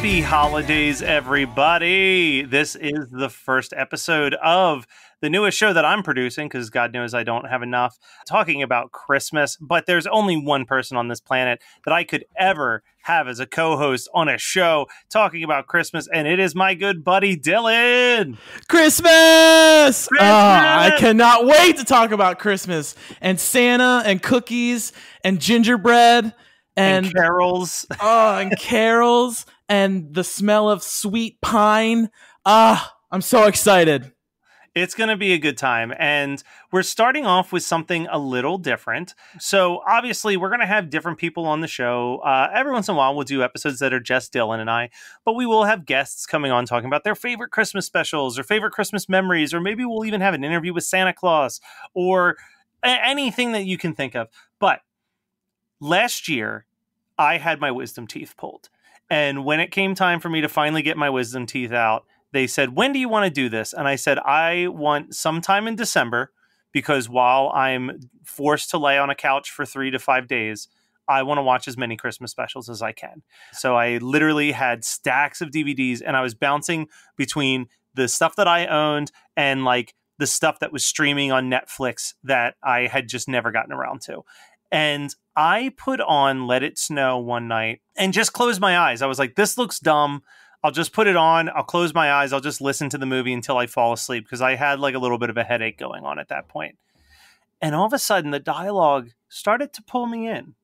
Happy holidays, everybody. This is the first episode of the newest show that I'm producing, because God knows I don't have enough, talking about Christmas. But there's only one person on this planet that I could ever have as a co-host on a show talking about Christmas, and it is my good buddy, Dylan. Christmas! I cannot wait to talk about Christmas and Santa and cookies and gingerbread and carols. And carols and the smell of sweet pine. I'm so excited. It's going to be a good time, and we're starting off with something a little different. So obviously we're going to have different people on the show. Every once in a while we'll do episodes that are just Dylan and I, but we will have guests coming on talking about their favorite Christmas specials or favorite Christmas memories, or maybe we'll even have an interview with Santa Claus or anything that you can think of. But last year I had my wisdom teeth pulled, and when it came time for me to finally get my wisdom teeth out, they said, when do you want to do this? And I said, I want sometime in December, because while I'm forced to lay on a couch for 3 to 5 days, I want to watch as many Christmas specials as I can. So I literally had stacks of DVDs, and I was bouncing between the stuff that I owned and like the stuff that was streaming on Netflix that I had just never gotten around to. And I put on Let It Snow one night and just closed my eyes. I was like, this looks dumb. I'll just put it on. I'll close my eyes. I'll just listen to the movie until I fall asleep, because I had like a little bit of a headache going on at that point. And all of a sudden the dialogue started to pull me in.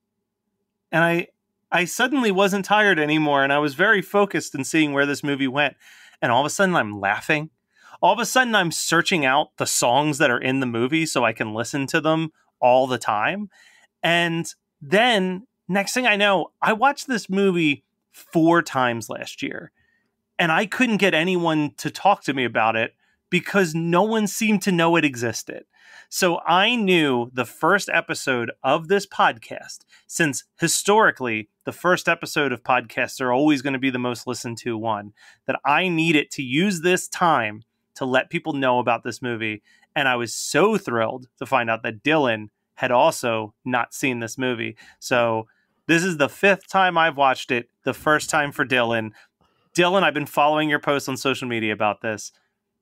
And I suddenly wasn't tired anymore. And I was very focused in seeing where this movie went. And all of a sudden I'm laughing. All of a sudden I'm searching out the songs that are in the movie so I can listen to them all the time. And then next thing I know, I watched this movie 4 times last year. And I couldn't get anyone to talk to me about it because no one seemed to know it existed. So I knew the first episode of this podcast, since historically the first episode of podcasts are always going to be the most listened to one, that I needed to use this time to let people know about this movie. And I was so thrilled to find out that Dylan had also not seen this movie. So this is the 5th time I've watched it, the first time for Dylan. Dylan, I've been following your posts on social media about this.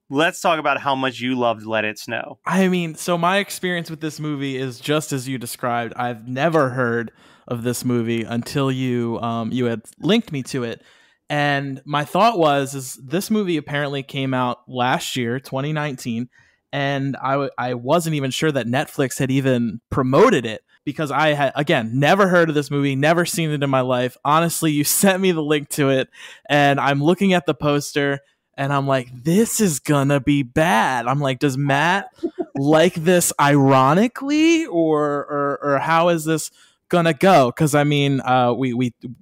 Let's talk about how much you loved Let It Snow. I mean, so my experience with this movie is just as you described. I've never heard of this movie until you had linked me to it. And my thought was this movie apparently came out last year, 2019, and I wasn't even sure that Netflix had even promoted it, because I had, again, never heard of this movie, never seen it in my life. Honestly, you sent me the link to it, and I'm looking at the poster, and I'm like, this is gonna be bad. I'm like, does Matt like this ironically, or how is this gonna go? Because I mean,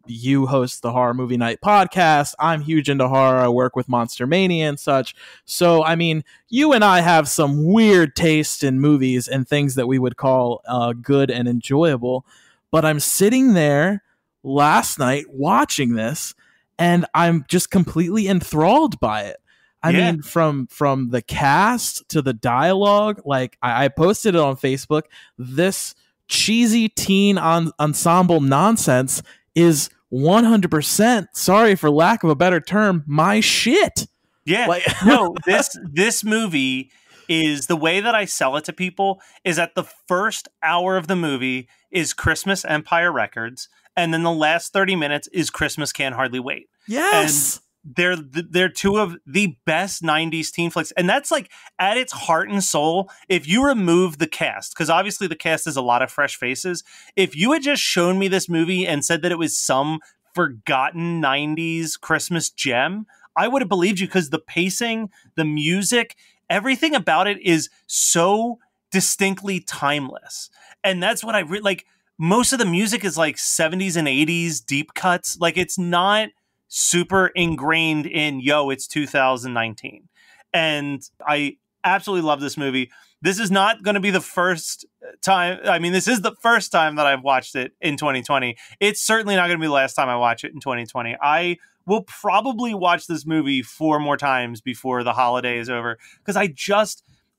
you host the Horror Movie Night podcast. I'm huge into horror. I work with Monster Mania and such. So I mean, you and I have some weird taste in movies and things that we would call good and enjoyable. But I'm sitting there last night watching this, and I'm just completely enthralled by it. I mean, from the cast to the dialogue. Like I posted it on Facebook. This cheesy teen ensemble nonsense is 100%, sorry for lack of a better term, my shit. Yeah. Like, no, this movie is, the way that I sell it to people is that the first hour of the movie is Christmas Empire Records, and then the last 30 minutes is Christmas Can't Hardly Wait. Yes. And they're 2 of the best 90s teen flicks. And that's like at its heart and soul. If you remove the cast, because obviously the cast is a lot of fresh faces. If you had just shown me this movie and said that it was some forgotten 90s Christmas gem, I would have believed you, because the pacing, the music, everything about it is so distinctly timeless. And that's what I like. Most of the music is like 70s and 80s deep cuts. Like, it's not super ingrained in, yo, it's 2019. And I absolutely love this movie. This is not going to be the first time. I mean, this is the first time that I've watched it in 2020. It's certainly not going to be the last time I watch it in 2020. I will probably watch this movie 4 more times before the holiday is over, because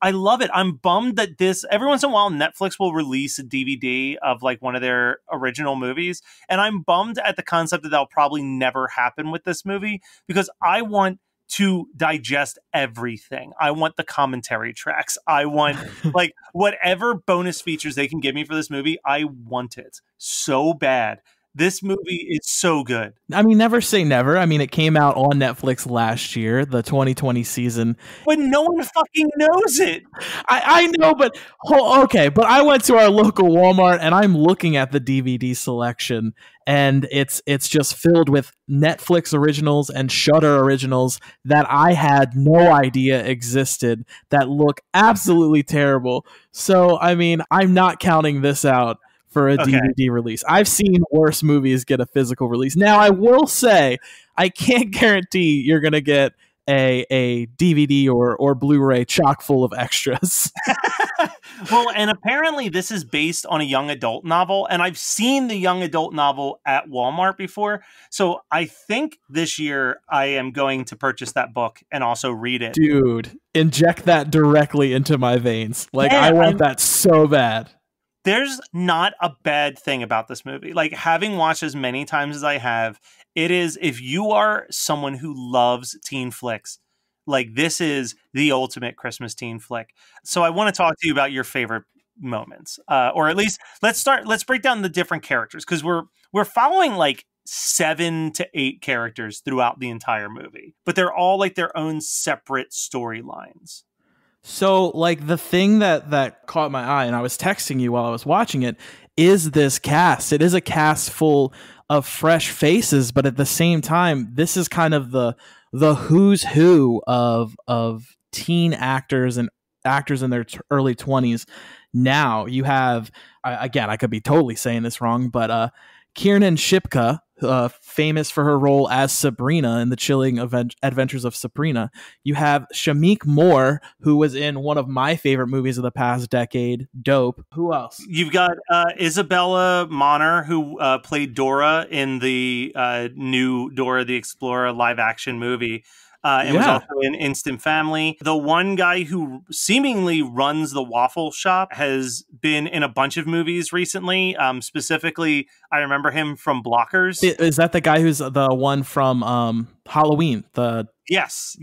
I love it. I'm bummed that every once in a while Netflix will release a DVD of like one of their original movies, and I'm bummed at the concept that that'll probably never happen with this movie, because I want to digest everything. I want the commentary tracks. I want like whatever bonus features they can give me for this movie. I want it so bad. This movie is so good. I mean, never say never. I mean, it came out on Netflix last year, the 2020 season. But no one fucking knows it. I know, but okay. But I went to our local Walmart and I'm looking at the DVD selection, and it's just filled with Netflix originals and Shudder originals that I had no idea existed, that look absolutely terrible. So, I mean, I'm not counting this out for a DVD release. I've seen worse movies get a physical release. Now, I will say, I can't guarantee you're going to get a DVD or Blu-ray chock full of extras. Well, and apparently this is based on a young adult novel, and I've seen the young adult novel at Walmart before, so I think this year I am going to purchase that book and also read it. Dude, inject that directly into my veins. Like, yeah, I want that so bad. There's not a bad thing about this movie. Like, having watched as many times as I have, it is, if you are someone who loves teen flicks, like, this is the ultimate Christmas teen flick. So I want to talk to you about your favorite moments, or at least let's break down the different characters, because we're following like 7 to 8 characters throughout the entire movie, but they're all like their own separate storylines. So, like, the thing that caught my eye, and I was texting you while I was watching it, is this cast. It is a cast full of fresh faces, but at the same time, this is kind of the who's who of teen actors and actors in their early 20s. Now you have, again, I could be totally saying this wrong, but Kiernan Shipka, famous for her role as Sabrina in The Chilling Adventures of Sabrina. You have Shameik Moore, who was in one of my favorite movies of the past decade, Dope. Who else? You've got Isabella Moner, who played Dora in the new Dora the Explorer live-action movie. And was also in Instant Family. The one guy who seemingly runs the waffle shop has been in a bunch of movies recently. Specifically, I remember him from Blockers. Is that the guy who's the one from Halloween? Yes.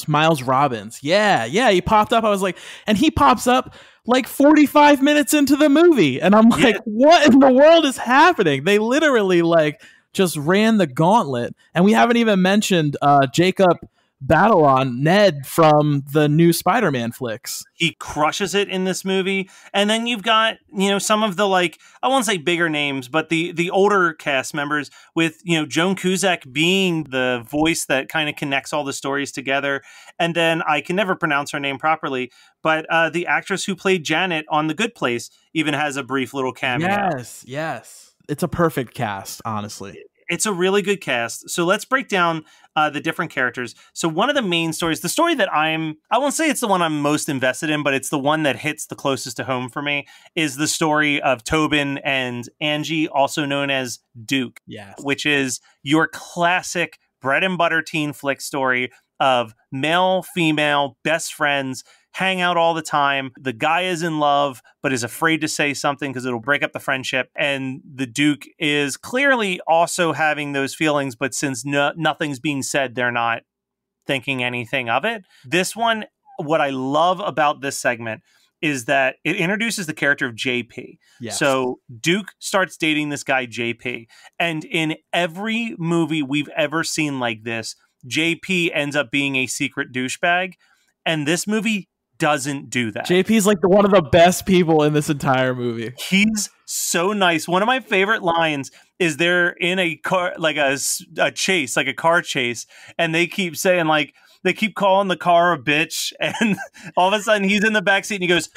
Miles Robbins. Yeah, he popped up. I was like, and he pops up like 45 minutes into the movie. And I'm like, what in the world is happening? They literally like just ran the gauntlet. And we haven't even mentioned Jacob Batalon, Ned from the new Spider-Man flicks. He crushes it in this movie. And then you've got, some of the, like, I won't say bigger names, but the older cast members with, Joan Cusack being the voice that kind of connects all the stories together. And then I can never pronounce her name properly, but the actress who played Janet on The Good Place even has a brief little cameo. Yes. It's a perfect cast, honestly. It's a really good cast. So let's break down the different characters. So one of the main stories, the story that I won't say it's the one I'm most invested in, but it's the one that hits the closest to home for me, is the story of Tobin and Angie, also known as Duke, which is your classic bread and butter teen flick story of male, female, best friends, hang out all the time. The guy is in love, but is afraid to say something because it'll break up the friendship. And the Duke is clearly also having those feelings, but since nothing's being said, they're not thinking anything of it. This one, what I love about this segment is that it introduces the character of JP. Yes. So Duke starts dating this guy, JP. And in every movie we've ever seen like this, JP ends up being a secret douchebag. And this movie doesn't do that. JP's like one of the best people in this entire movie. He's so nice. One of my favorite lines is they're in a car, like a chase, like a car chase, and they keep saying, like, they keep calling the car a bitch, and all of a sudden he's in the backseat and he goes,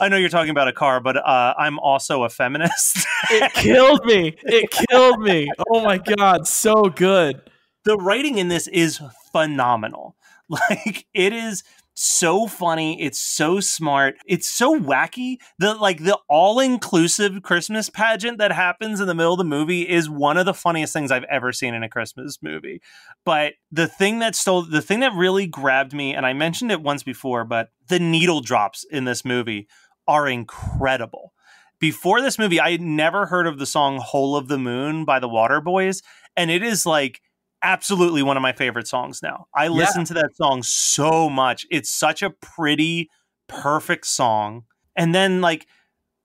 I know you're talking about a car, but I'm also a feminist. It killed me. Oh my God, so good. The writing in this is phenomenal. Like, it is so funny. It's so smart. It's so wacky. The all-inclusive Christmas pageant that happens in the middle of the movie is one of the funniest things I've ever seen in a Christmas movie. But the thing that really grabbed me, and I mentioned it once before, but the needle drops in this movie are incredible. Before this movie, I had never heard of the song Hole of the Moon by the Waterboys, and it is like absolutely one of my favorite songs now. I listen to that song so much. It's such a pretty, perfect song. And then like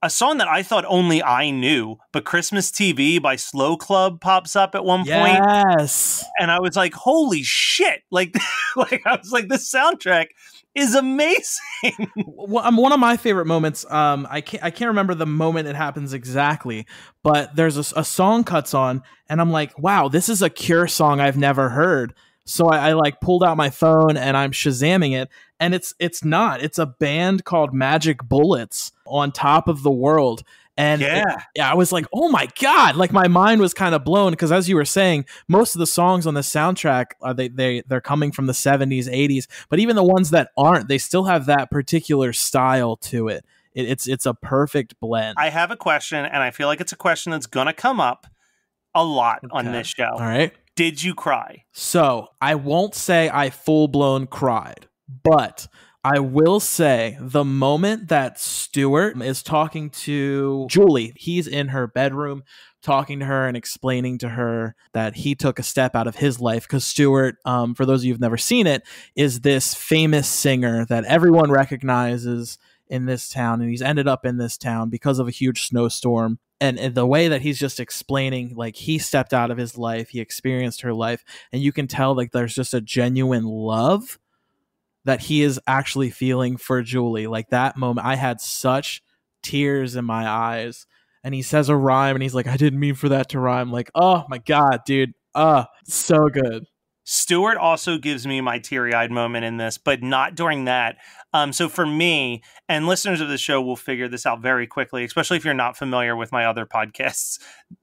a song that I thought only I knew, but Christmas TV by Slow Club pops up at one point. Yes. And I was like, holy shit. Like, I was like, this soundtrack is amazing. Well, one of my favorite moments. I can't remember the moment it happens exactly, but there's a song cuts on, and I'm like, wow, this is a Cure song I've never heard. So I like pulled out my phone and I'm Shazamming it, and it's not. It's a band called Magic Bullets, On Top of the World. And I was like, oh my God, like my mind was kind of blown because as you were saying, most of the songs on the soundtrack, they're coming from the 70s, 80s, but even the ones that aren't, they still have that particular style to it. It's a perfect blend. I have a question, and I feel like it's a question that's going to come up a lot on this show. All right. Did you cry? So I won't say I full-blown cried, but I will say the moment that Stuart is talking to Julie, he's in her bedroom talking to her and explaining to her that he took a step out of his life because Stuart, for those of you who've never seen it, is this famous singer that everyone recognizes in this town, and he's ended up in this town because of a huge snowstorm. And the way that he's just explaining, like he stepped out of his life, he experienced her life, and you can tell like there's just a genuine love that he is actually feeling for Julie. Like that moment, I had such tears in my eyes. And he says a rhyme and he's like, I didn't mean for that to rhyme. Like, oh my God, dude. So good. Stuart also gives me my teary-eyed moment in this, but not during that. So for me, and listeners of the show will figure this out very quickly, especially if you're not familiar with my other podcasts,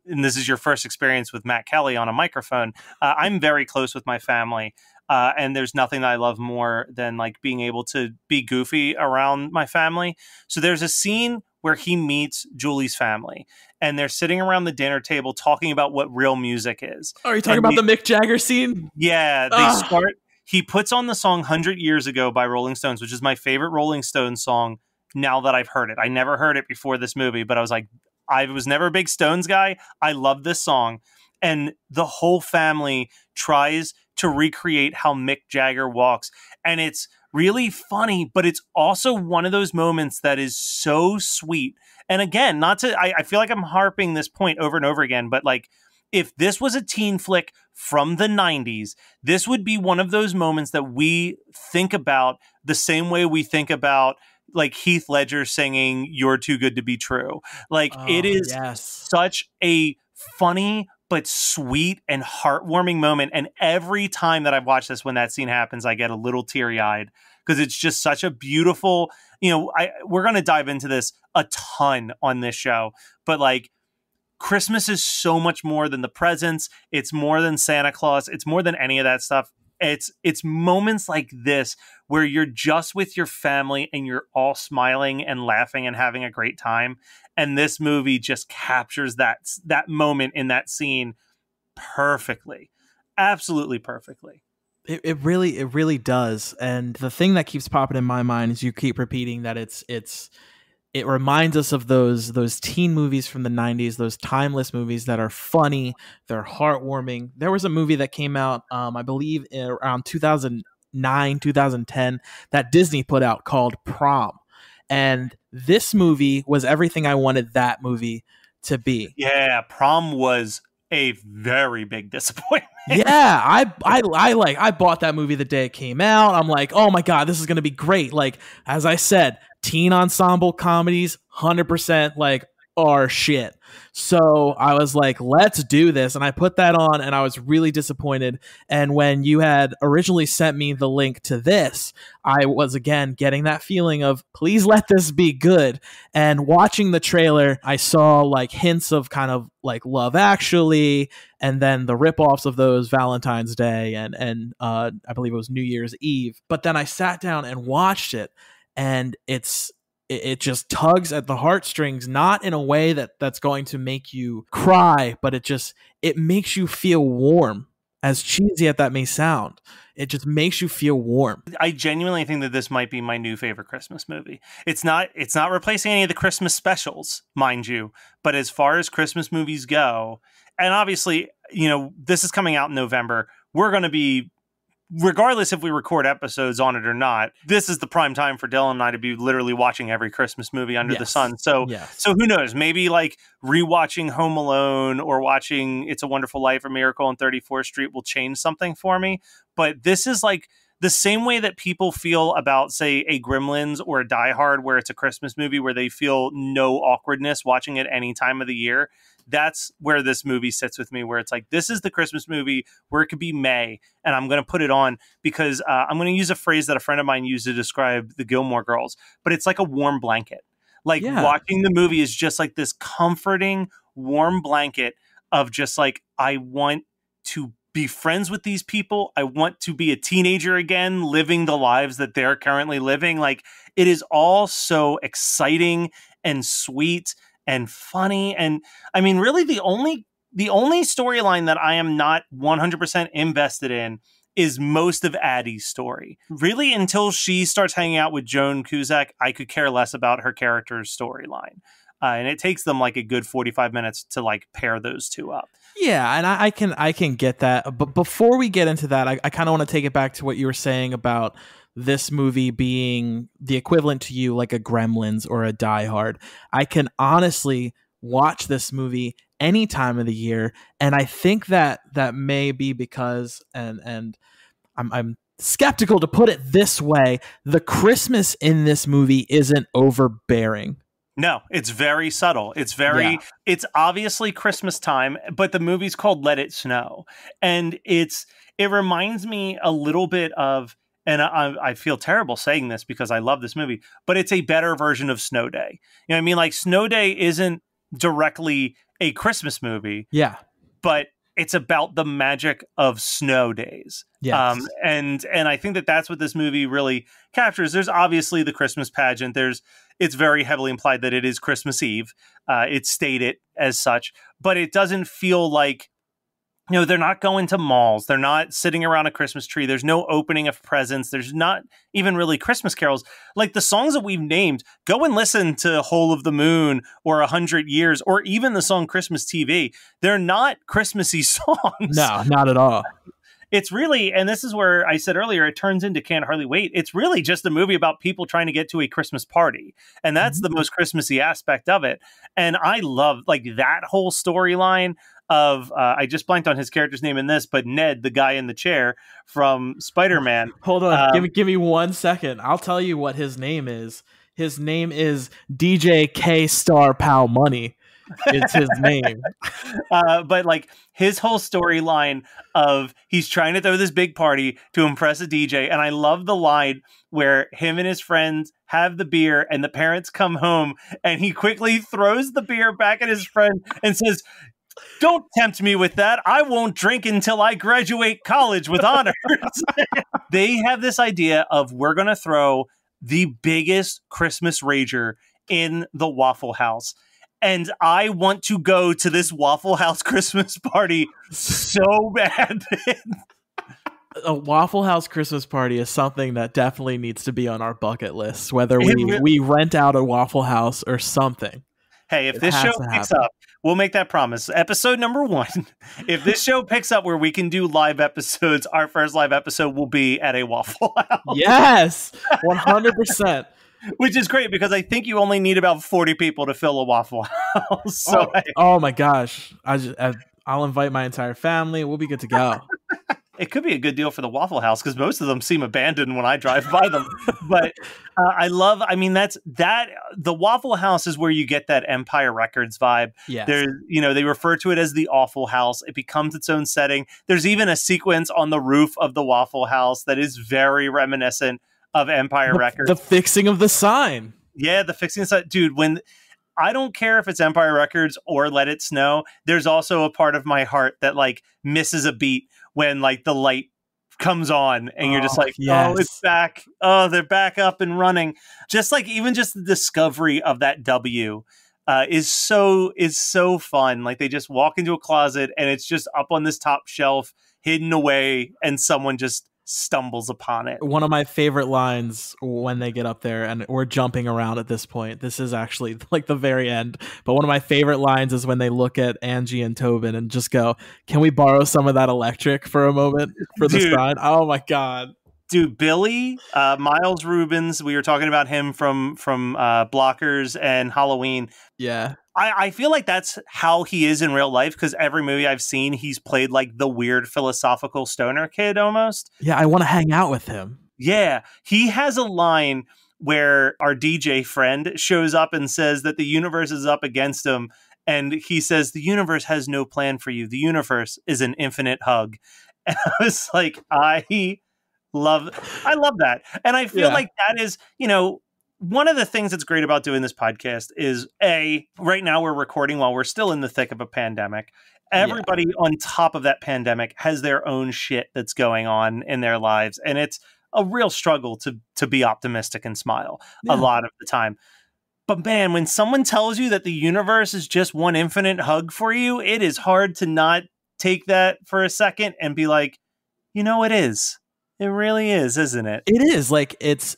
and this is your first experience with Matt Kelly on a microphone. I'm very close with my family. And there's nothing that I love more than like being able to be goofy around my family. So there's a scene where he meets Julie's family and they're sitting around the dinner table talking about what real music is. Are you talking about the Mick Jagger scene? Yeah, he puts on the song 100 Years Ago by Rolling Stones, which is my favorite Rolling Stones song now that I've heard it. I never heard it before this movie, but I was like, I was never a big Stones guy. I love this song. And the whole family tries to recreate how Mick Jagger walks. And it's really funny, but it's also one of those moments that is so sweet. And again, I feel like I'm harping this point over and over again, but like, if this was a teen flick from the 90s, this would be one of those moments that we think about the same way we think about like Heath Ledger singing You're Too Good to Be True. Like it is such a funny but sweet and heartwarming moment. And every time that I've watched this, when that scene happens, I get a little teary-eyed because it's just such a beautiful, we're going to dive into this a ton on this show, but like Christmas is so much more than the presents. It's more than Santa Claus. It's more than any of that stuff. It's moments like this where you're just with your family and you're all smiling and laughing and having a great time. And this movie just captures that moment in that scene perfectly. Absolutely perfectly. It really does. And the thing that keeps popping in my mind is you keep repeating that it reminds us of those teen movies from the 90s, those timeless movies that are funny, they're heartwarming. There was a movie that came out, I believe, around 2009, 2010, that Disney put out called Prom. And this movie was everything I wanted that movie to be. Yeah, Prom was a very big disappointment. Yeah, I bought that movie the day it came out. I'm like, oh my God, this is going to be great. Like, as I said, teen ensemble comedies, 100% like are shit. So I was like, let's do this. And I put that on and I was really disappointed. And when you had originally sent me the link to this, I was again getting that feeling of please let this be good. And watching the trailer, I saw like hints of kind of like Love Actually, and then the ripoffs of those Valentine's Day and I believe it was New Year's Eve. But then I sat down and watched it, and it just tugs at the heartstrings, not in a way that's going to make you cry, but it makes you feel warm. As cheesy as that may sound, it just makes you feel warm. I genuinely think that this might be my new favorite Christmas movie. It's not replacing any of the Christmas specials, mind you, but as far as Christmas movies go, and obviously, this is coming out in November, we're going to be, regardless if we record episodes on it or not, this is the prime time for Dylan and I to be literally watching every Christmas movie under the sun. So, so who knows? Maybe like rewatching Home Alone or watching It's a Wonderful Life or Miracle on 34th Street will change something for me. But this is like the same way that people feel about, say, a Gremlins or a Die Hard, where it's a Christmas movie where they feel no awkwardness watching it any time of the year. That's where this movie sits with me, where it's like, this is the Christmas movie where it could be May, and I'm going to put it on because I'm going to use a phrase that a friend of mine used to describe the Gilmore Girls, but it's like a warm blanket. Like watching the movie is just like this comforting, warm blanket of just like, I want to be friends with these people. I want to be a teenager again, living the lives that they're currently living. Like, it is all so exciting and sweet and funny. And I mean, really the only storyline that I am not 100% invested in is most of Addie's story. Really, until she starts hanging out with Joan Cusack, I could care less about her character's storyline. And it takes them like a good 45 minutes to like pair those two up. Yeah, and I can get that. But before we get into that, I kind of want to take it back to what you were saying about this movie being the equivalent to you like a Gremlins or a Die Hard. I can honestly watch this movie any time of the year, and I think that may be because, and I'm skeptical to put it this way, the Christmas in this movie isn't overbearing. No, it's very subtle. It's it's obviously Christmas time, but the movie's called Let It Snow. And it reminds me a little bit of, and I feel terrible saying this because I love this movie, but it's a better version of Snow Day. You know what I mean? Like, Snow Day isn't directly a Christmas movie. Yeah. But it's about the magic of snow days. Yes. And I think that that's what this movie really captures. There's obviously the Christmas pageant. It's very heavily implied that it is Christmas Eve. It's stated as such, but it doesn't feel like, they're not going to malls. They're not sitting around a Christmas tree. There's no opening of presents. There's not even really Christmas carols. Like the songs that we've named, go and listen to Whole of the Moon or 100 Years or even the song Christmas TV. They're not Christmassy songs. No, not at all. It's really, and this is where I said earlier, it turns into Can't Hardly Wait. It's really just a movie about people trying to get to a Christmas party. And that's the most Christmassy aspect of it. And I love like that whole storyline of, I just blanked on his character's name in this, but Ned, the guy in the chair from Spider-Man. Hold on. Give me 1 second. I'll tell you what his name is. His name is DJ K Star Pal Money. It's his name. But like his whole storyline of he's trying to throw this big party to impress a DJ. And I love the line where him and his friends have the beer and the parents come home and he quickly throws the beer back at his friend and says, "Don't tempt me with that. I won't drink until I graduate college with honors." They have this idea of, we're going to throw the biggest Christmas rager in the Waffle House. And I want to go to this Waffle House Christmas party so bad. A Waffle House Christmas party is something that definitely needs to be on our bucket list, whether we rent out a Waffle House or something. Hey, if this show picks up, we'll make that promise. Episode number 1. If this show picks up where we can do live episodes, our first live episode will be at a Waffle House. Yes, 100%. Which is great because I think you only need about 40 people to fill a Waffle House. So oh my gosh. I'll invite my entire family. We'll be good to go. It could be a good deal for the Waffle House because most of them seem abandoned when I drive by them. But I mean, the Waffle House is where you get that Empire Records vibe. Yes. They refer to it as the Awful House. It becomes its own setting. There's even a sequence on the roof of the Waffle House that is very reminiscent of Empire Records. The fixing of the sign. Yeah, the fixing of the sign. Dude, I don't care if it's Empire Records or Let It Snow. There's also a part of my heart that like misses a beat when like the light comes on and you're just like, yes. Oh, it's back. Oh, they're back up and running. Just like even just the discovery of that W is so fun. Like they just walk into a closet and it's just up on this top shelf, hidden away, and someone just stumbles upon it. One of my favorite lines when they get up there, and we're jumping around at this point, this is actually like the very end, but one of my favorite lines is when they look at Angie and Tobin and just go, can we borrow some of that electric for a moment for the sign? Oh my god. Dude, Billy, Miles Rubens, we were talking about him from Blockers and Halloween. Yeah. I feel like that's how he is in real life, because every movie I've seen, he's played like the weird philosophical stoner kid almost. Yeah, I want to hang out with him. Yeah, he has a line where our DJ friend shows up and says that the universe is up against him. And he says, the universe has no plan for you. The universe is an infinite hug. And I was like, I love that. And I feel like that is, one of the things that's great about doing this podcast is right now we're recording while we're still in the thick of a pandemic. Everybody on top of that pandemic has their own shit that's going on in their lives. And it's a real struggle to be optimistic and smile a lot of the time. But man, when someone tells you that the universe is just one infinite hug for you, it is hard to not take that for a second and be like, it is. It really is, isn't it? It is. Like it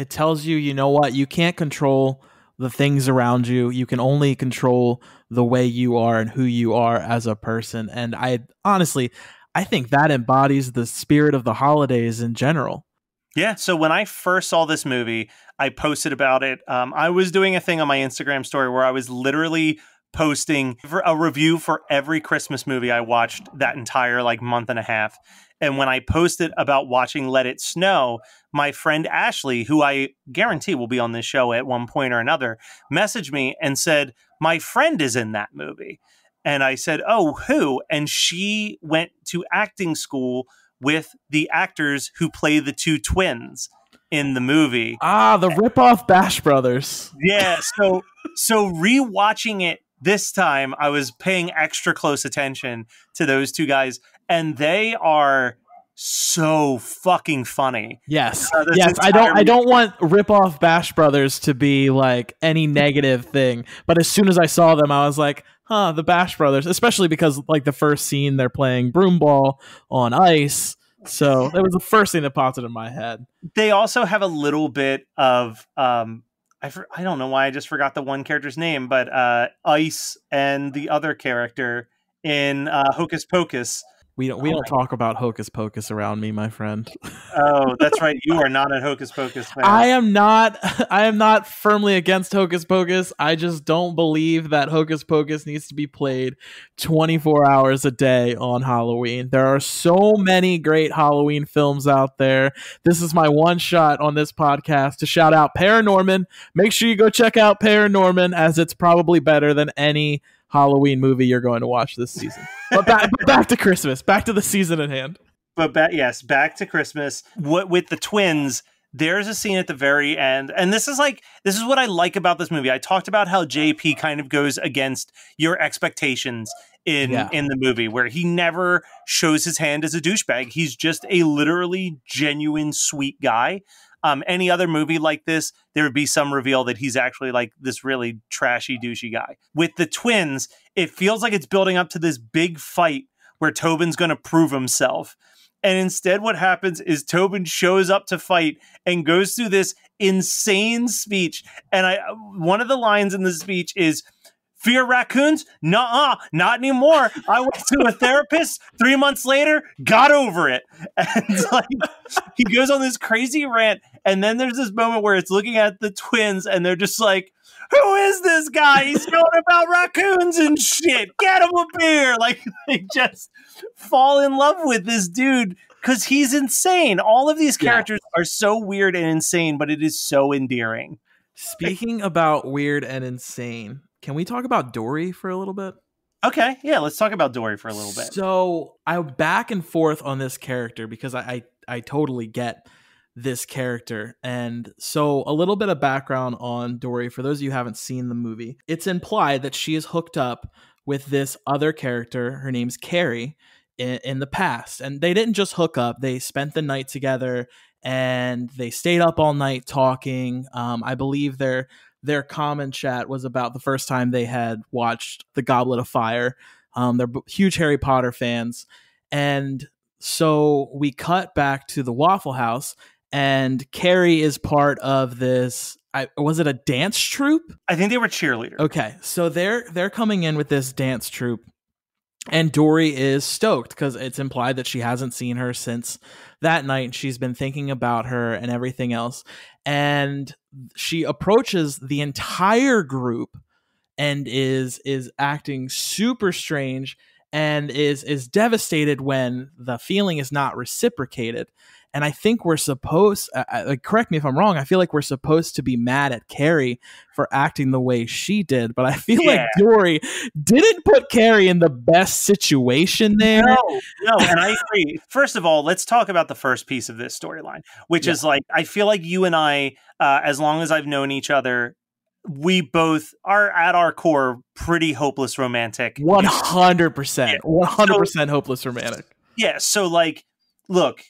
tells you, you know what, you can't control the things around you. You can only control the way you are and who you are as a person. And I think that embodies the spirit of the holidays in general. Yeah. So when I first saw this movie, I posted about it. I was doing a thing on my Instagram story where I was literally posting a review for every Christmas movie I watched that entire month and a half. And when I posted about watching Let It Snow, my friend Ashley, who I guarantee will be on this show at one point or another, messaged me and said, my friend is in that movie. And I said, oh, who? And she went to acting school with the actors who play the two twins in the movie. Ah, the ripoff Bash Brothers. Yeah. So rewatching it this time, I was paying extra close attention to those two guys, and they are so fucking funny. Yes. Yes. I don't want ripoff Bash Brothers to be like any negative thing, but as soon as I saw them, I was like, the Bash Brothers, especially because like the first scene they're playing broomball on ice. So that was the first thing that popped into my head. They also have a little bit of I don't know why I just forgot the one character's name, but Ice and the other character in Hocus Pocus. We don't talk about Hocus Pocus around me, my friend. Oh, that's right. You are not a Hocus Pocus fan. I am not firmly against Hocus Pocus. I just don't believe that Hocus Pocus needs to be played 24 hours a day on Halloween. There are so many great Halloween films out there. This is my one shot on this podcast to shout out Paranorman. Make sure you go check out Paranorman, as it's probably better than any Halloween movie you're going to watch this season. But back to Christmas, back to the season at hand. But back to Christmas. With the twins, there's a scene at the very end, and this is what I like about this movie. I talked about how JP kind of goes against your expectations in the movie, where he never shows his hand as a douchebag. He's just a literally genuine sweet guy. Any other movie like this, there would be some reveal that he's actually like this really trashy, douchey guy. With the twins, it feels like it's building up to this big fight where Tobin's going to prove himself. And instead what happens is Tobin shows up to fight and goes through this insane speech. And one of the lines in the speech is, "Fear raccoons? Nuh-uh, not anymore. I went to a therapist 3 months later, got over it." And he goes on this crazy rant. And then there's this moment where it's looking at the twins and they're just like, who is this guy? He's going about raccoons and shit. Get him a beer. Like, they just fall in love with this dude because he's insane. All of these characters are so weird and insane, but it is so endearing. Speaking about weird and insane, can we talk about Dory for a little bit? Okay, yeah, let's talk about Dory for a little bit. So I'm back and forth on this character because I totally get this character. And so a little bit of background on Dory, for those of you who haven't seen the movie. It's implied that she is hooked up with this other character. Her name's Carrie in the past. And they didn't just hook up. They spent the night together and they stayed up all night talking. I believe their common chat was about the first time they had watched The Goblet of Fire. They're huge Harry Potter fans. And so we cut back to the Waffle House, and Carrie is part of this. Was it a dance troupe? I think they were cheerleaders. Okay, so they're coming in with this dance troupe, and Dory is stoked because it's implied that she hasn't seen her since that night. She's been thinking about her and everything else. And she approaches the entire group and is acting super strange and is devastated when the feeling is not reciprocated. And I think we're supposed, correct me if I'm wrong, I feel like we're supposed to be mad at Carrie for acting the way she did. But I feel like Dory didn't put Carrie in the best situation there. No, and I agree. First of all, let's talk about the first piece of this storyline, which is like, I feel like you and I, as long as I've known each other, we both are at our core pretty hopeless romantic. 100%. 100% hopeless romantic. Yeah, so like, look,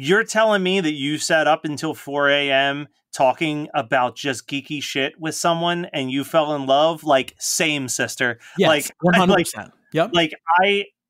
you're telling me that you sat up until 4 a.m. talking about just geeky shit with someone and you fell in love? Like, same, sister. Yes, like 100%. Yep. Like,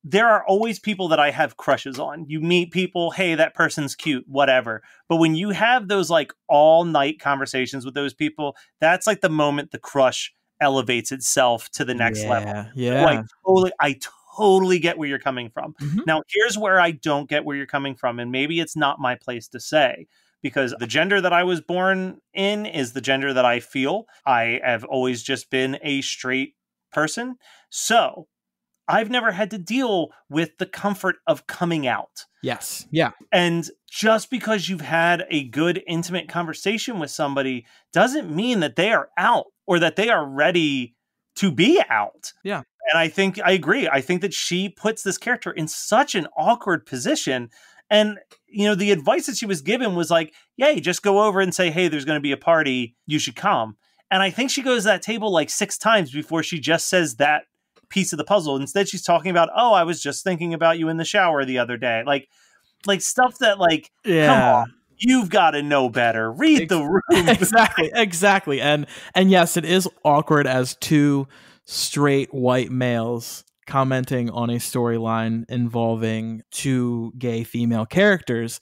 there are always people that I have crushes on. You meet people, hey, that person's cute, whatever. But when you have those like all night conversations with those people, that's like the moment the crush elevates itself to the next level. Yeah. So I totally get where you're coming from. Mm-hmm. Now, here's where I don't get where you're coming from. And maybe it's not my place to say, because the gender that I was born in is the gender that I feel. I have always just been a straight person. So I've never had to deal with the comfort of coming out. Yes. Yeah. And just because you've had a good, intimate conversation with somebody doesn't mean that they are out or that they are ready to be out. Yeah. And I agree. I think that she puts this character in such an awkward position. And, you know, the advice that she was given was like, yeah, you just go over and say, hey, there's going to be a party. You should come. And I think she goes to that table like 6 times before she just says that piece of the puzzle. Instead, she's talking about, oh, I was just thinking about you in the shower the other day. Like stuff that like, come on. You've got to know better. Read the room. Exactly. And yes, it is awkward as two straight white males commenting on a storyline involving 2 gay female characters.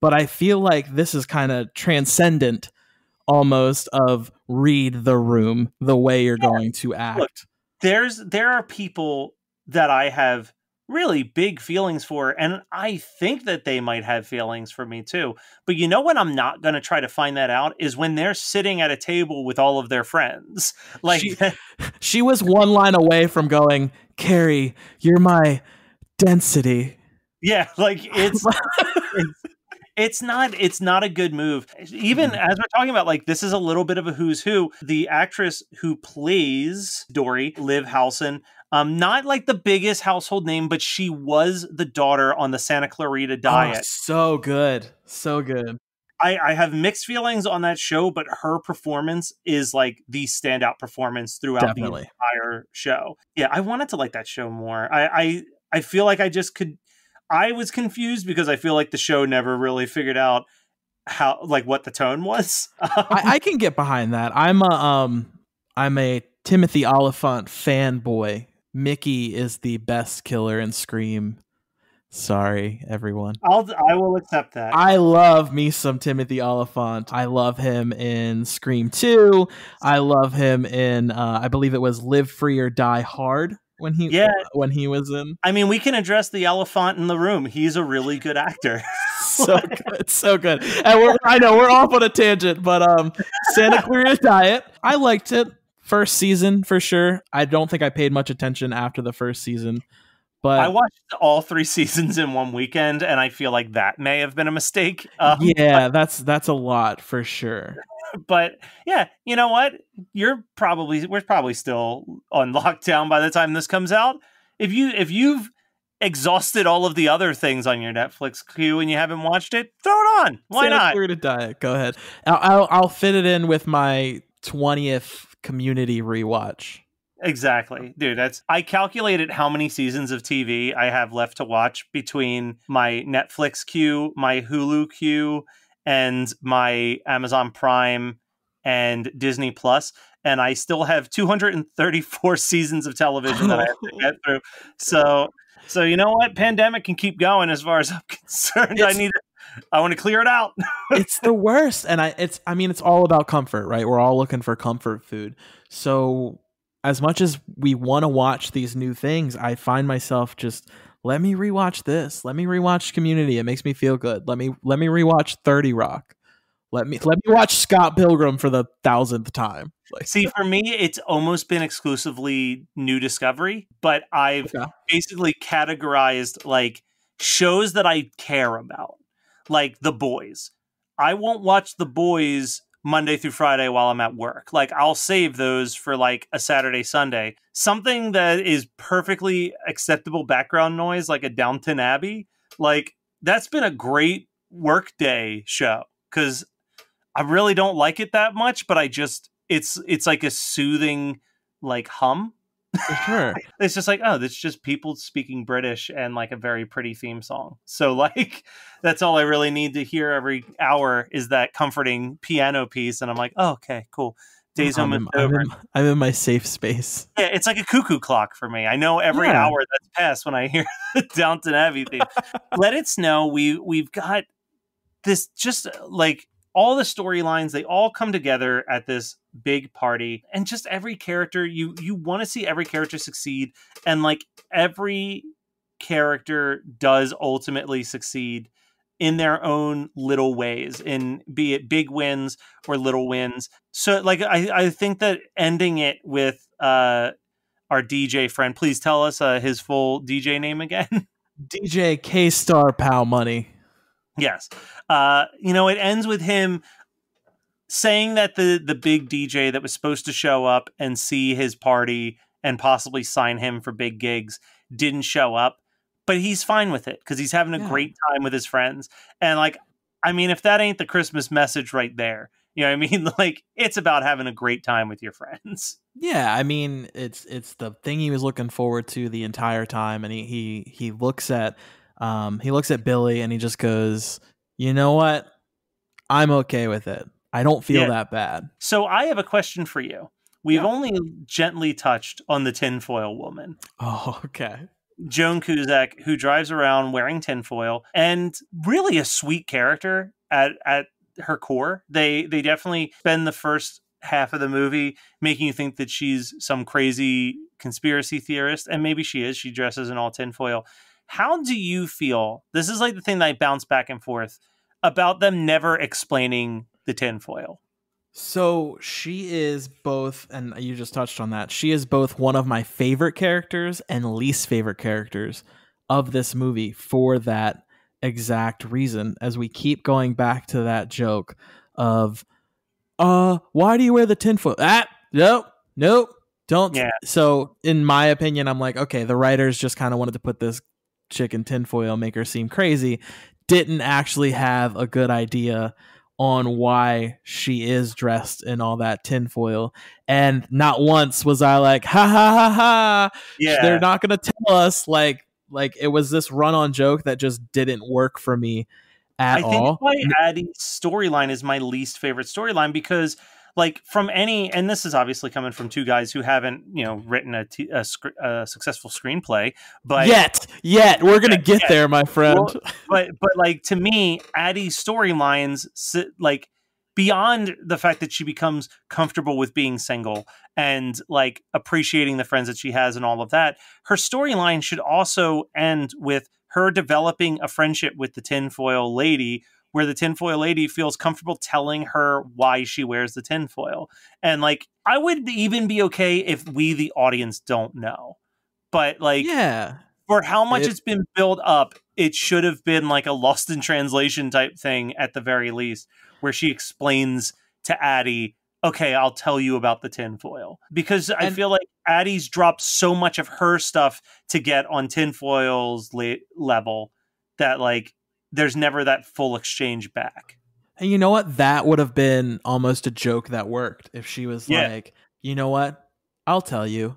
But I feel like this is kind of transcendent almost of read the room, the way you're going to act. Look, there are people that I have really big feelings for, and I think that they might have feelings for me too. But you know when I'm not going to try to find that out is when they're sitting at a table with all of their friends. Like she was one line away from going, Carrie, you're my density. Yeah, like it's not a good move. Even as we're talking about, like, this is a little bit of a who's who. The actress who plays Dory, Liv Howson, not like the biggest household name, but she was the daughter on the Santa Clarita Diet. Oh, so good. So good. I have mixed feelings on that show, but her performance is like the standout performance throughout the entire show. Yeah, I wanted to like that show more. I feel like I just could. I was confused because I feel like the show never really figured out how, like, what the tone was. I can get behind that. I'm a Timothy Oliphant fanboy. Mickey is the best killer in Scream. Sorry, everyone. I will accept that. I love me some Timothy Oliphant. I love him in Scream 2. I love him in, I believe it was Live Free or Die Hard. When he was in. I mean, we can address the elephant in the room. He's a really good actor. so good, so good. And I know we're off on a tangent, but Santa Clarita Diet, I liked it. First season for sure. I don't think I paid much attention after the first season, but I watched all 3 seasons in one weekend, and I feel like that may have been a mistake. Yeah, that's a lot for sure. But yeah, you know what? We're probably still on lockdown by the time this comes out. If you've exhausted all of the other things on your Netflix queue and you haven't watched it, throw it on. Why not? Santa Clarita Diet. Go ahead. I'll fit it in with my 20th Community rewatch. Exactly. Dude, I calculated how many seasons of TV I have left to watch between my Netflix queue, my Hulu queue, and my Amazon Prime and Disney Plus, and I still have 234 seasons of television that I have to get through. So you know what? Pandemic can keep going as far as I'm concerned. I want to clear it out. It's the worst. And it's all about comfort, right? We're all looking for comfort food. So as much as we want to watch these new things, I find myself just, let me rewatch this. Let me rewatch Community. It makes me feel good. Let me rewatch 30 Rock. Let me watch Scott Pilgrim for the 1000th time. See, for me, it's almost been exclusively new discovery, but I've basically categorized like shows that I care about, like The Boys. I won't watch The Boys Monday through Friday while I'm at work. Like, I'll save those for like a Saturday, Sunday. Something that is perfectly acceptable background noise, like a Downton Abbey, like that's been a great workday show because I really don't like it that much, but it's like a soothing like hum. For sure. It's just like, oh, that's just people speaking British and like a very pretty theme song. So like that's all I really need to hear every hour is that comforting piano piece. And I'm like, oh, okay, cool. Day's almost over. I'm in my safe space. Yeah, it's like a cuckoo clock for me. I know every hour that's passed when I hear the Downton Abbey theme. Let it snow. We've got this just like all the storylines, they all come together at this big party, and just every character, you want to see every character succeed, and like every character does ultimately succeed in their own little ways, in be it big wins or little wins. So like I think that ending it with our DJ friend, please tell us his full DJ name again. DJ K-Star Pow Money. Yes. It ends with him saying that the big DJ that was supposed to show up and see his party and possibly sign him for big gigs didn't show up, but he's fine with it because he's having a great time with his friends. And like, I mean, if that ain't the Christmas message right there, you know what I mean? Like, it's about having a great time with your friends. Yeah, I mean, it's the thing he was looking forward to the entire time, and he looks at Billy and he just goes, you know what? I'm okay with it. I don't feel that bad. So I have a question for you. We've only gently touched on the tinfoil woman. Oh, okay. Joan Cusack, who drives around wearing tinfoil, and really a sweet character at her core. They definitely spend the first half of the movie making you think that she's some crazy conspiracy theorist, and maybe she is. She dresses in all tinfoil. How do you feel? This is like the thing that I bounce back and forth about them never explaining the tinfoil. So she is both, and you just touched on that, she is both one of my favorite characters and least favorite characters of this movie for that exact reason, as we keep going back to that joke of, why do you wear the tinfoil? Nope, don't. Yeah. So in my opinion, I'm like, okay, the writers just kind of wanted to put this chick in tinfoil, make her seem crazy, didn't actually have a good idea on why she is dressed in all that tinfoil. And not once was I like, ha ha ha ha. Yeah. They're not going to tell us. Like it was this run-on joke that just didn't work for me at all. I think why Addie's storyline is my least favorite storyline, because like from any, and this is obviously coming from two guys who haven't, written a successful screenplay, but yet we're going to get there, my friend. Well, but like to me, Addie's storylines like beyond the fact that she becomes comfortable with being single and like appreciating the friends that she has and all of that, her storyline should also end with her developing a friendship with the tinfoil lady, where the tinfoil lady feels comfortable telling her why she wears the tinfoil. And like, I would even be okay if we, the audience, don't know. But like, for how much it's been built up, it should have been like a lost in translation type thing at the very least, where she explains to Addie, okay, I'll tell you about the tinfoil. Because I feel like Addie's dropped so much of her stuff to get on tinfoil's level that like, there's never that full exchange back. And you know what? That would have been almost a joke that worked if she was like, you know what? I'll tell you.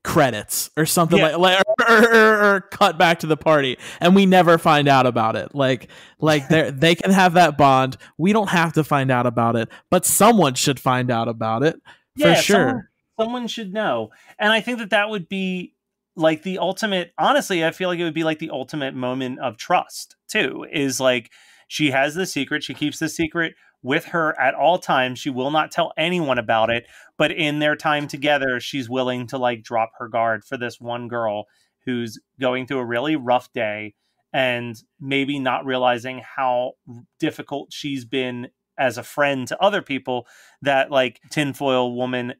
Credits or something like or cut back to the party and we never find out about it. Like they can have that bond. We don't have to find out about it, but someone should find out about it for sure. Someone should know. And I think that would be like the ultimate, honestly, I feel like it would be like the ultimate moment of trust too, is like, she has the secret. She keeps the secret with her at all times. She will not tell anyone about it, but in their time together, she's willing to like drop her guard for this one girl who's going through a really rough day and maybe not realizing how difficult she's been as a friend to other people, that like tinfoil woman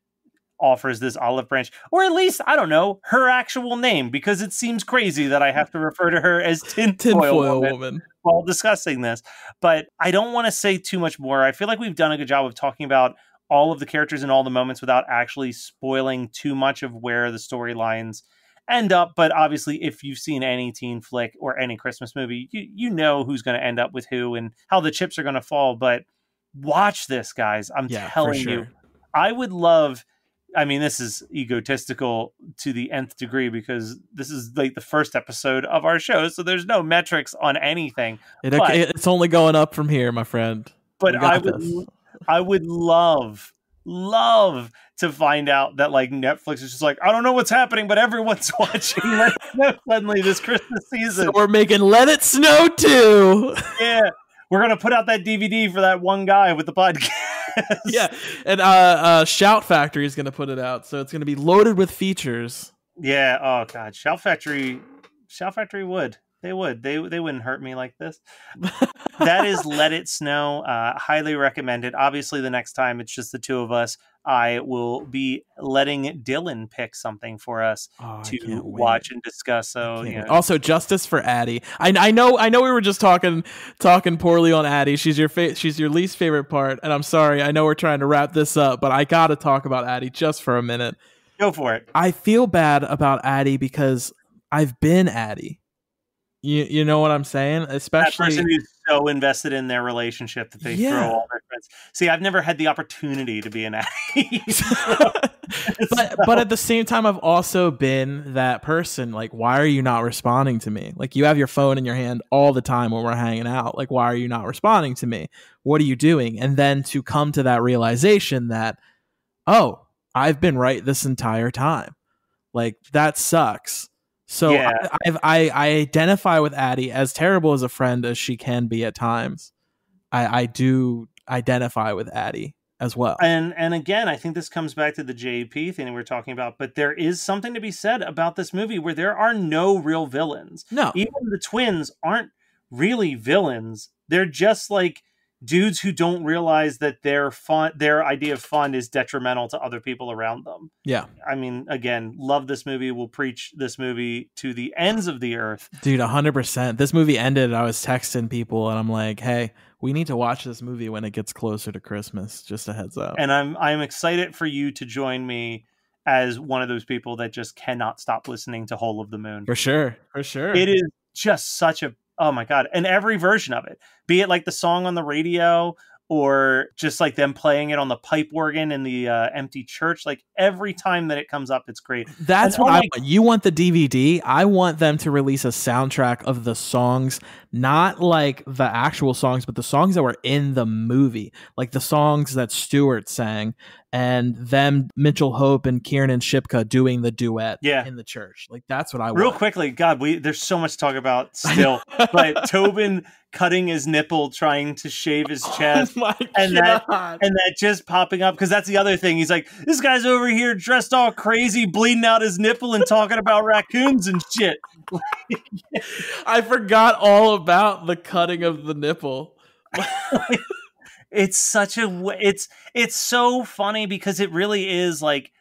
offers this olive branch, or at least, I don't know, her actual name, because it seems crazy that I have to refer to her as tinfoil woman while discussing this. But I don't want to say too much more. I feel like we've done a good job of talking about all of the characters and all the moments without actually spoiling too much of where the storylines end up. But obviously, if you've seen any teen flick or any Christmas movie, you know who's going to end up with who and how the chips are going to fall. But watch this, guys. I'm telling you, I would love... I mean, this is egotistical to the nth degree because this is like the first episode of our show, so there's no metrics on anything. It's only going up from here, my friend. But I would love to find out that like Netflix is just like, I don't know what's happening, but everyone's watching Let It Snow suddenly this Christmas season. So we're making Let It Snow too. Yeah, we're gonna put out that DVD for that one guy with the podcast. Yeah, and Shout Factory is going to put it out, so it's going to be loaded with features. Yeah. Oh God, Shout Factory would. They wouldn't hurt me like this. That is Let It Snow. Highly recommended. Obviously, the next time it's just the two of us, I will be letting Dylan pick something for us to watch and discuss. So, Also, justice for Addie. I know we were just talking poorly on Addie. She's your least favorite part, and I'm sorry. I know we're trying to wrap this up, but I got to talk about Addie just for a minute. Go for it. I feel bad about Addie because I've been Addie. You know what I'm saying? Especially that person who's so invested in their relationship that they throw all their friends. See, I've never had the opportunity to be an Addie. but at the same time, I've also been that person. Like, why are you not responding to me? Like, you have your phone in your hand all the time when we're hanging out. Like, why are you not responding to me? What are you doing? And then to come to that realization that, oh, I've been right this entire time. Like, that sucks. So I identify with Addie, as terrible as a friend as she can be at times. I do identify with Addie as well. And again, I think this comes back to the JP thing that we're talking about, but there is something to be said about this movie where there are no real villains. No. Even the twins aren't really villains. They're just like dudes who don't realize that their idea of fun is detrimental to other people around them. Yeah. I mean, again, love this movie. We'll preach this movie to the ends of the earth. Dude, 100%. This movie ended, I was texting people and I'm like, hey, we need to watch this movie when it gets closer to Christmas. Just a heads up. And I'm excited for you to join me as one of those people that just cannot stop listening to Whole of the Moon. For sure. It is just such a, oh my God. And every version of it, be it like the song on the radio or just like them playing it on the pipe organ in the empty church, like every time that it comes up, it's great. That's what I want. You want the DVD? I want them to release a soundtrack of the songs, not like the actual songs, but the songs that were in the movie, like the songs that Stewart sang and them, Mitchell Hope and Kiernan Shipka doing the duet in the church. Like, that's what I want. Real quickly, God, there's so much to talk about still. But Tobin cutting his nipple, trying to shave his chest, and that just popping up, because that's the other thing. He's like, this guy's over here dressed all crazy, bleeding out his nipple and talking about raccoons and shit. I forgot all about the cutting of the nipple. It's such it's so funny, because it really is like,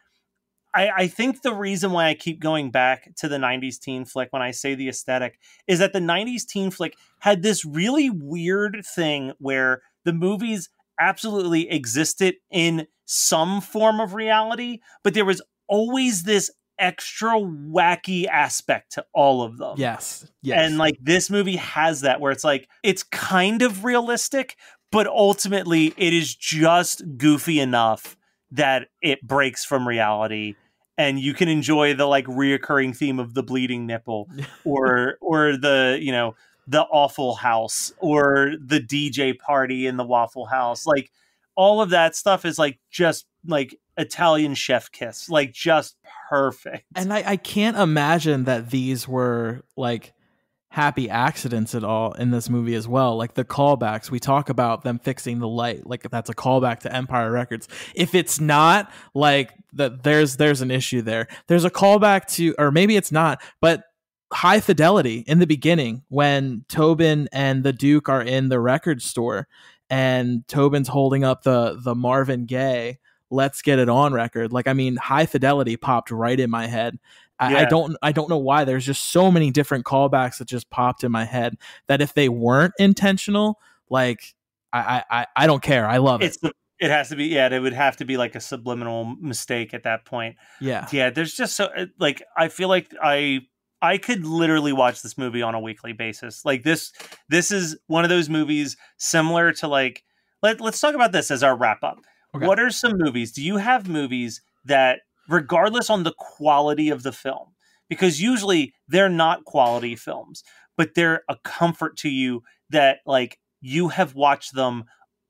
I think the reason why I keep going back to the 90s teen flick when I say the aesthetic is that the 90s teen flick had this really weird thing where the movies absolutely existed in some form of reality, but there was always this extra wacky aspect to all of them. Yes. And like, this movie has that, where it's like, it's kind of realistic, but ultimately it is just goofy enough that it breaks from reality, and you can enjoy the like reoccurring theme of the bleeding nipple, or the, you know, the awful house, or the DJ party in the Waffle House. Like, all of that stuff is like just like Italian chef kiss, like just perfect. And I can't imagine that these were like happy accidents at all in this movie as well. Like, the callbacks, we talk about them fixing the light, like that's a callback to Empire Records. If it's not, like, that, there's an issue there. There's a callback to, or maybe it's not, but High Fidelity in the beginning, when Tobin and the Duke are in the record store and Tobin's holding up the Marvin Gaye Let's Get It On record. Like, I mean, High Fidelity popped right in my head. I don't know why. There's just so many different callbacks that just popped in my head that if they weren't intentional, like, I don't care. I love it. It has to be, yeah, it would have to be like a subliminal mistake at that point. Yeah. Yeah, there's just so, like, I feel like I could literally watch this movie on a weekly basis. Like, this is one of those movies similar to, like, let's talk about this as our wrap up. Okay. What are some movies? Do you have movies that, regardless on the quality of the film, because usually they're not quality films, but they're a comfort to you, that like you have watched them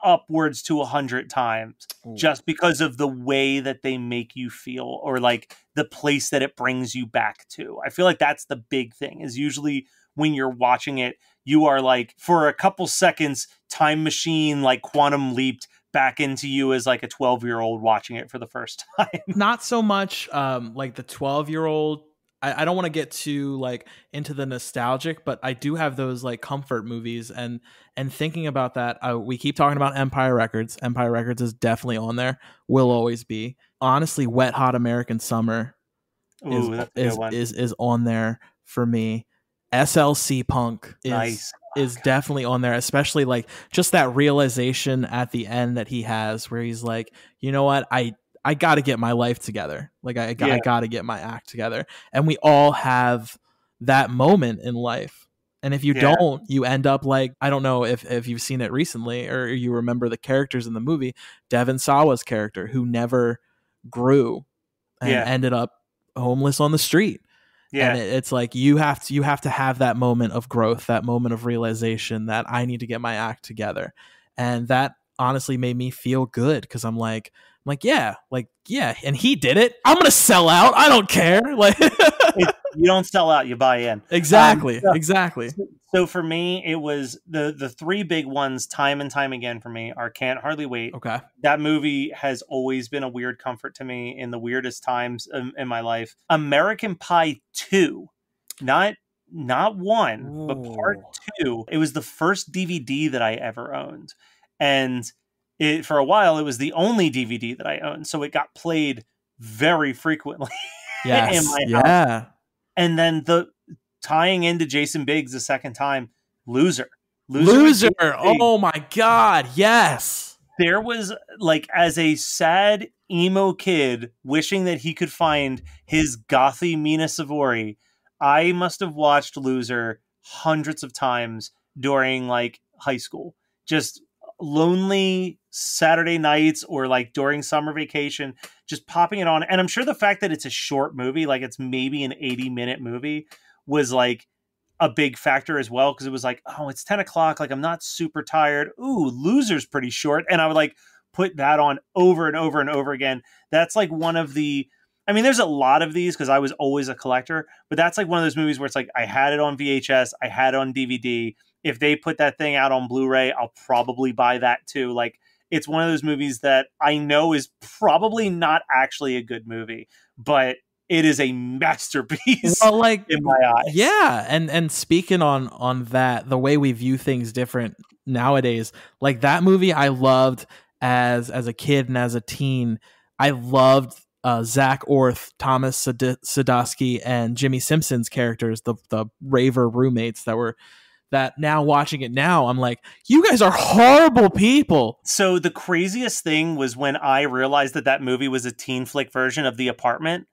upwards to 100 times just because of the way that they make you feel, or like the place that it brings you back to? I feel like that's the big thing, is usually when you're watching it, you are like, for a couple seconds, time machine, like quantum leaped back into you as like a 12-year-old watching it for the first time. Not so much like the 12-year-old. I don't want to get too like into the nostalgic, but I do have those like comfort movies, and thinking about that, we keep talking about Empire Records. Empire Records is definitely on there, will always be. Honestly, Wet Hot American Summer is on there for me. SLC Punk is definitely on there, especially like just that realization at the end that he has, where he's like, you know what, I got to get my life together. Like, I got to get my act together. And we all have that moment in life. And if you don't, you end up like, I don't know if you've seen it recently or you remember the characters in the movie, Devon Sawa's character, who never grew and ended up homeless on the street. Yeah. And it's like, you have to have that moment of growth, that moment of realization that I need to get my act together. And that honestly made me feel good, because I'm like, yeah, and he did it. I'm gonna sell out. I don't care. Like, you don't sell out, you buy in. Exactly. So for me, it was the three big ones, time and time again for me, are Can't Hardly Wait. Okay, that movie has always been a weird comfort to me in the weirdest times in my life. American Pie 2, not 1, but part 2. It was the first DVD that I ever owned, and for a while, it was the only DVD that I owned, so it got played very frequently in my house. And then tying into Jason Biggs the second time, Loser. Oh my God, yes. There was, like, as a sad emo kid wishing that he could find his gothy Mina Savory, I must have watched Loser hundreds of times during like high school. Just lonely Saturday nights, or like during summer vacation, just popping it on. And I'm sure the fact that it's a short movie, like it's maybe an 80-minute movie, was like a big factor as well, because it was like, oh, it's 10 o'clock, like I'm not super tired. Ooh, Loser's pretty short. And I would like put that on over and over and over again. That's like one of the, I mean, there's a lot of these because I was always a collector, but that's like one of those movies where it's like, I had it on VHS, I had it on DVD. If they put that thing out on Blu-ray, I'll probably buy that too. Like, it's one of those movies that I know is probably not actually a good movie, but it is a masterpiece, well, like, in my eyes. Yeah, and speaking on that, the way we view things different nowadays, like that movie I loved as a kid and as a teen. I loved Zach Orth, Thomas Sadowski, and Jimmy Simpson's characters, the raver roommates that now watching it now, I'm like, you guys are horrible people. So the craziest thing was when I realized that movie was a teen flick version of The Apartment.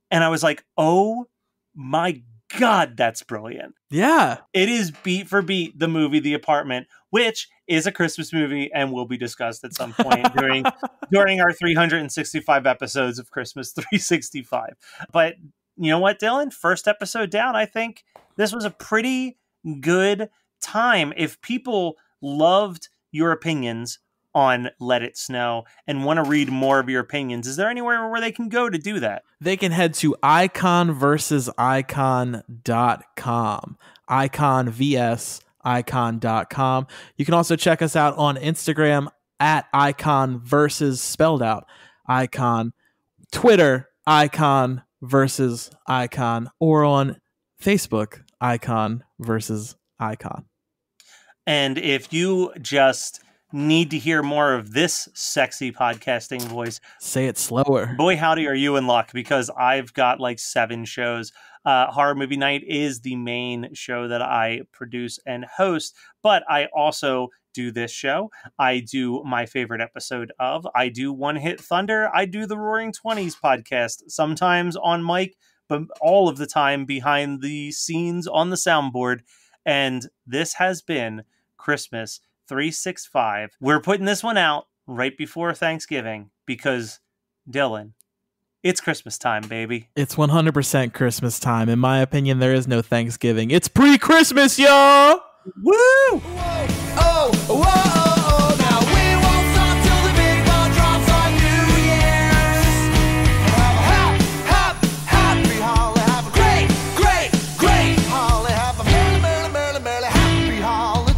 And I was like, oh my God, that's brilliant. Yeah. It is beat for beat the movie The Apartment, which is a Christmas movie and will be discussed at some point during our 365 episodes of Christmas 365. But you know what, Dylan? First episode down, I think this was a pretty good time. If people loved your opinions on Let It Snow and want to read more of your opinions, is there anywhere where they can go to do that? They can head to iconversusicon.com. Icon vs icon.com. You can also check us out on Instagram at icon versus spelled out icon, Twitter icon versus icon, or on Facebook icon versus icon. And if you just need to hear more of this sexy podcasting voice, say it slower. Boy, howdy, are you in luck, because I've got like 7 shows. Horror Movie Night is the main show that I produce and host, but I also do this show. I do my favorite episode of, I do One Hit Thunder. I do the Roaring 20s podcast, sometimes on mic, but all of the time behind the scenes on the soundboard. And this has been Christmas 365. We're putting this one out right before Thanksgiving because, Dylan, it's Christmas time, baby. It's 100% Christmas time. In my opinion, there is no Thanksgiving. It's pre-Christmas, y'all! Woo! Whoa, oh, whoa, oh, now we won't stop till the big ball drops on New Year's. Happy holiday, have a great holiday, have a merry happy holiday.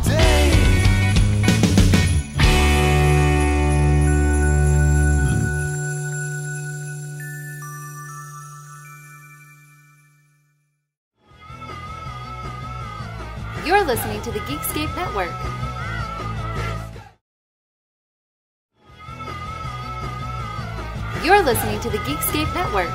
You're listening to the Geekscape Network. You're listening to the Geekscape Network.